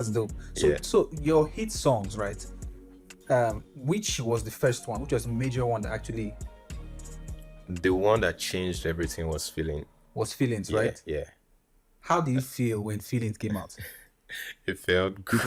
That's dope. So Yeah. so your hit songs, right? Which was the first one? Which was the major one that actually The one that changed everything was Feeling. was Feelings, Yeah, right? yeah. How did you feel when Feelings came out? It felt good.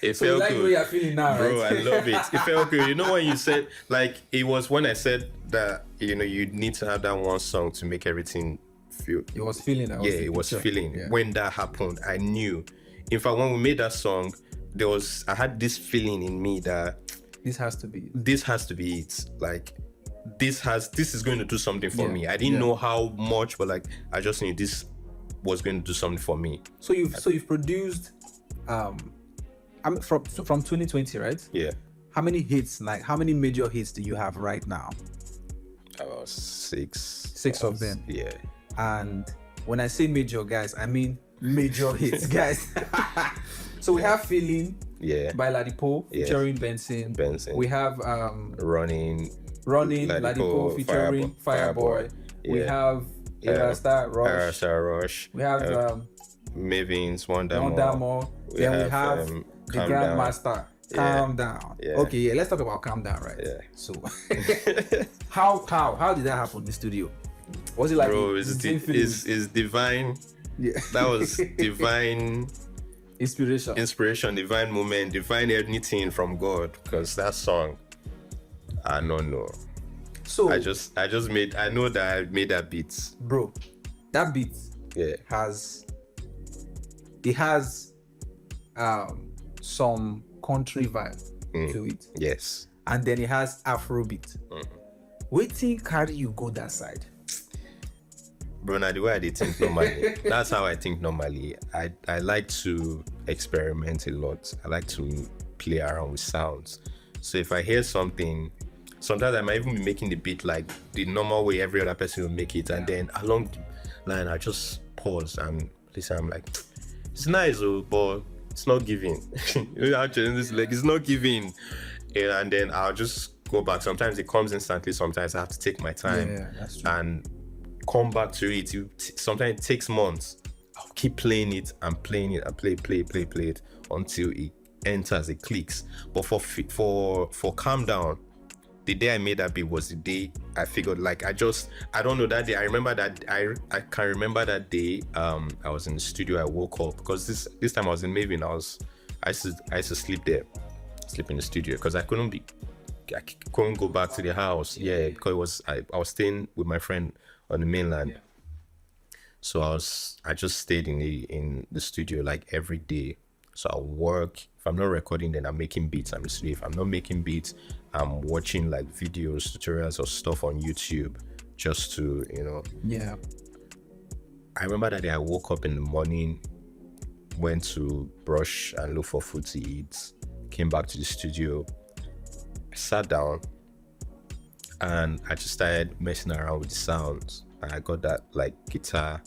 It So you felt like good. what you're feeling now, Bro, right? I love it. It felt good. You know when you said, like, it was when I said that, you know, you need to have that one song to make everything feel. It was Feeling. That was Yeah, the it was picture. Feeling. Yeah. When that happened, I knew. In fact, when we made that song, I had this feeling in me that This has to be. this has to be it. Like, this is going to do something for Yeah, me. I didn't yeah. know how much, but like, I just knew this was going to do something for me. So you've produced from 2020, right? Yeah. How many hits, like how many major hits do you have right now? About six. Six of them. Yeah. And when I say major, guys, I mean major hits, guys. So we have Feeling Yeah. by Ladipoe Yes. featuring Benson. Benson. We have Running. Ladipoe featuring Fireboy. We Yeah. have Ayra Starr, Ayra Rush. Starr, Rush. We have Mavin's One Don More. Then we have the Calm Down. Grandmaster. Calm Down. Yeah. Okay, yeah, let's talk about Calm Down, right? Yeah. So how did that happen in the studio? Was it like Bro, the same feeling? it's divine. Yeah. That was divine inspiration, divine moment, divine anything from God. Because that song, I don't know. So I know that I made that beat. bro, that beat Yeah. has some country vibe to it, Yes. and then it has Afrobeat. Waiting carry you go that side. Bro, now the way I did think normally, that's how I think normally. I like to experiment a lot. I like to play around with sounds. So if I hear something, sometimes I might even be making the beat like the normal way every other person will make it, and then along the line I just pause and listen. I'm like, it's nice, but it's not giving. It's not giving. Yeah, and then I'll just go back. Sometimes it comes instantly. Sometimes I have to take my time Yeah, that's true. and come back to it. Sometimes it takes months. I'll keep playing it and playing it and play it until it enters, it clicks. But for Calm Down, the day I made that beat was the day I figured, like, I don't know, that day I remember that I can remember that day. I was in the studio. I woke up because this time I was in Mavin. I used to sleep in the studio because I couldn't go back to the house. Yeah, because I was staying with my friend on the mainland. Yeah. So I just stayed in the studio like every day. So I work. If I'm not recording, then I'm making beats. I'm in the studio. If I'm not making beats, I'm watching like videos, tutorials or stuff on YouTube just to, Yeah. I remember that day I woke up in the morning, went to brush and look for food to eat, came back to the studio, I sat down, and I just started messing around with the sounds. And I got that like guitar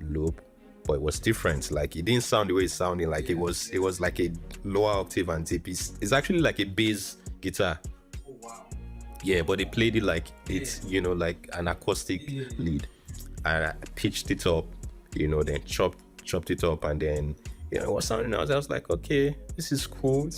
loop, but it was different. Like it didn't sound the way it sounded. Like it was like a lower octave and deep. It's actually like a bass guitar. Oh wow. Yeah, but they played it like it's like an acoustic lead, and I pitched it up, then chopped it up, and then it was sounding nice. I was like, okay, this is cool.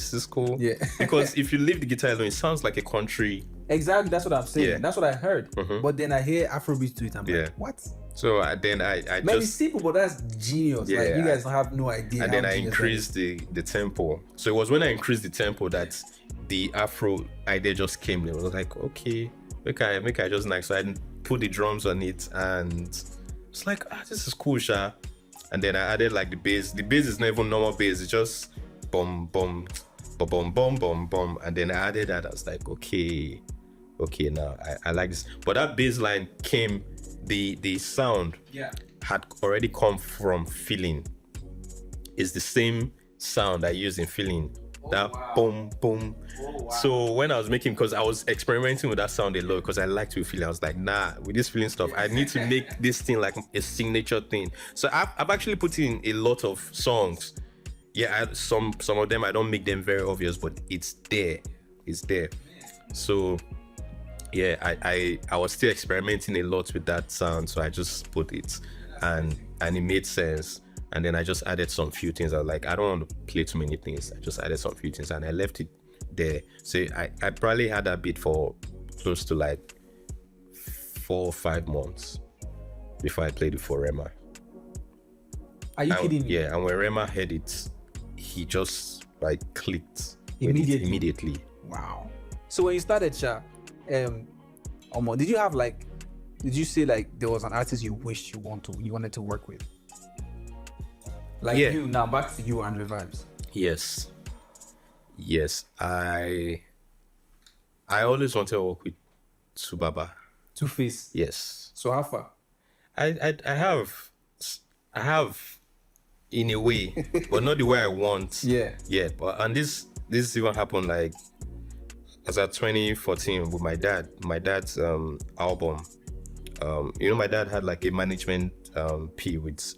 Yeah. Because if you leave the guitar alone, it sounds like a country. Exactly, that's what I'm saying. Yeah. That's what I heard. Mhm. But then I hear Afrobeat to it. I'm Yeah. like, what? So then I Man, it's just simple, but that's genius. Yeah, like you guys have no idea. and how then I genius increased the tempo. So it was when I increased the tempo that the Afro idea just came. It was like, okay, make I just nice. So I put the drums on it, and it's like, this is cool, sha. And then I added like the bass. The bass is not even normal bass. It's just boom, boom, boom, boom, boom, boom, boom. And then I added that. I was like, okay, now I like this. But that bass line came, the sound had already come from Feeling. It's the same sound I use in Feeling. That boom, boom. Oh, wow. So when I was making, because I was experimenting with that sound a lot, because I liked to feel, I was like, nah, with this Feeling stuff, I need to make this thing like a signature thing. So I've actually put in a lot of songs. Yeah, some of them I don't make them very obvious, but it's there. So yeah, I was still experimenting a lot with that sound, so I just put it, and it made sense. And then I just added some few things. I was like, I don't want to play too many things. I just added some few things and I left it there. So I probably had that beat for close to like 4 or 5 months before I played it for Rema. Are you kidding me? Yeah, and when Rema heard it, he just like clicked Immediately. Wow. So when you started, Sha, Omah, did you say like there was an artist you wished you wanted to work with? Like you, now back to you and Vibez. Yes. I always wanted to work with Subaba. Two-Face. Yes. So how far? I have in a way, but not the way I want. Yeah. But and this even happened like as at 2014 with my dad's album. My dad had like a management P with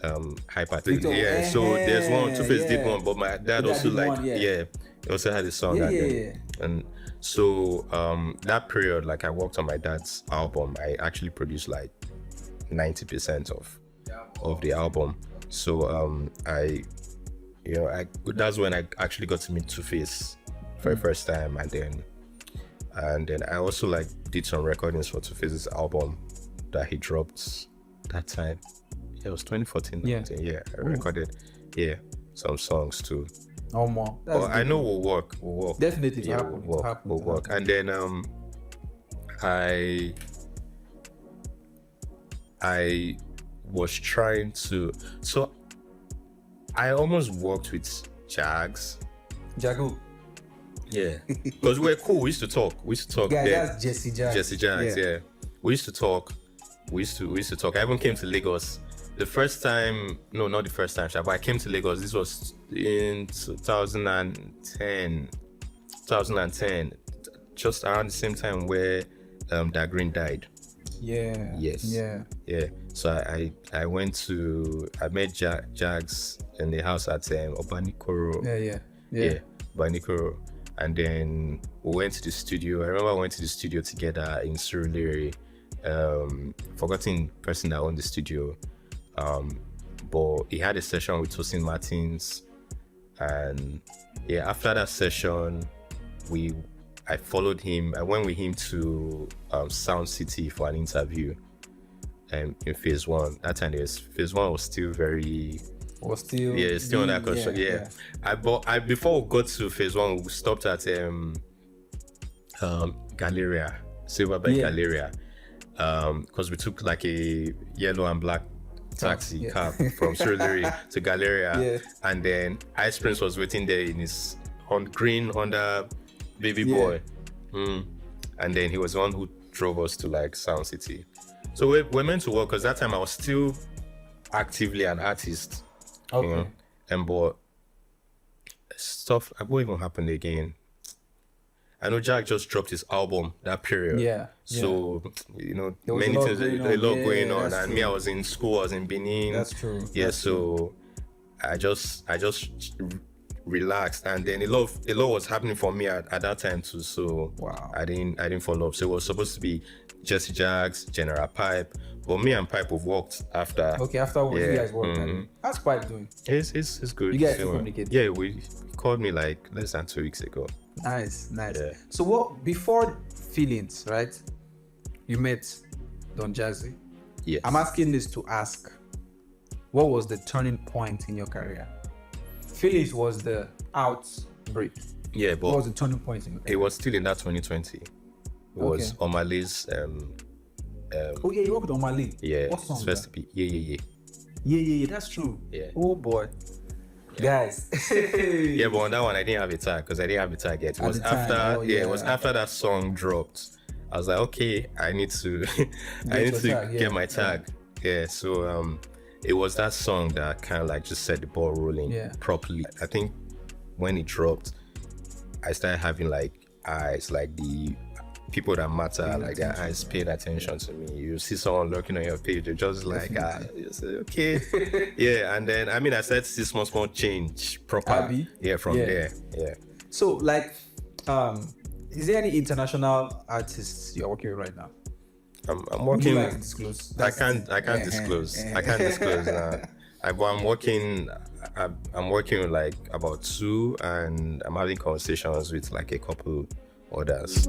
Hyper. Yeah, so there's one, Two-Face did one, but my dad also like he also had a song and so that period, like I worked on my dad's album. I actually produced like 90% of the album. So that's when I actually got to meet Two-Face for the first time, and then I also like did some recordings for Two-Face's album that he dropped that time. It was 2014. Yeah, I recorded some songs too. Omah. But I know we'll work. Definitely, yeah, we'll work. And then I was trying to. So I almost worked with Jags. Jagu. Yeah, because we were cool. We used to talk. Yeah, that's Jesse Jags. Yeah. We used to talk. We used to talk. I even came to Lagos. The first time, no, not the first time, but I came to Lagos. This was in 2010, just around the same time where Dad Green died. Yeah. Yes. Yeah. So I met Jags in the house at Obanikoro. Yeah. Obanikoro. And then we went to the studio. I remember I went to the studio together in Surulere. Forgotten person that owned the studio. But he had a session with Tosin Martins, and after that session I followed him. I went with him to Sound City for an interview in phase 1. That time phase 1 was still very still under construction. Before we got to phase 1, we stopped at Galleria, Silverback Galleria, because we took like a yellow and black taxi cab from Surulere to Galleria, and then Ice Prince was waiting there in his green Honda baby boy, and then he was the one who drove us to like Sound City. So we're meant to work, because that time I was still actively an artist, but stuff what even happened again. I know Jack just dropped his album that period. So many things, a lot going on, and me, I was in school, I was in Benin. That's true. So I just relaxed, and then a lot was happening for me at that time too. So I didn't follow up. So it was supposed to be Jesse Jags, General Pipe, but me and Pipe have worked after. Okay, afterwards you guys worked. How's Pipe doing? It's good. You guys communicate? Yeah, he called me like less than 2 weeks ago. Nice. Yeah. So before Feelings, right? You met Don Jazzy. Yes. I'm asking this to ask, what was the turning point in your career? Feelings was the outbreak. Yeah, but what was the turning point in your career? It was still in that 2020. It was Omah Lay's you worked with Omah Lay. Yeah. What song? Yeah. That's true. Yeah. Oh boy. Guys. Yeah, but on that one I didn't have a tag, because I didn't have a tag yet. It was after it was after that song dropped. I was like, okay, I need to get my tag. Yeah, so it was that song that kind of like just set the ball rolling properly. I think when it dropped, I started having like eyes, like the people that matter, like their eyes paid attention to me. You see someone looking on your page, you're just like, you say, okay. And then I started to see small change properly. From there. Yeah. So like, is there any international artists you're working with right now? I'm working. Would you like to disclose? I can't disclose. I can't disclose now. I'm working. I'm working with like about 2, and I'm having conversations with like a couple others.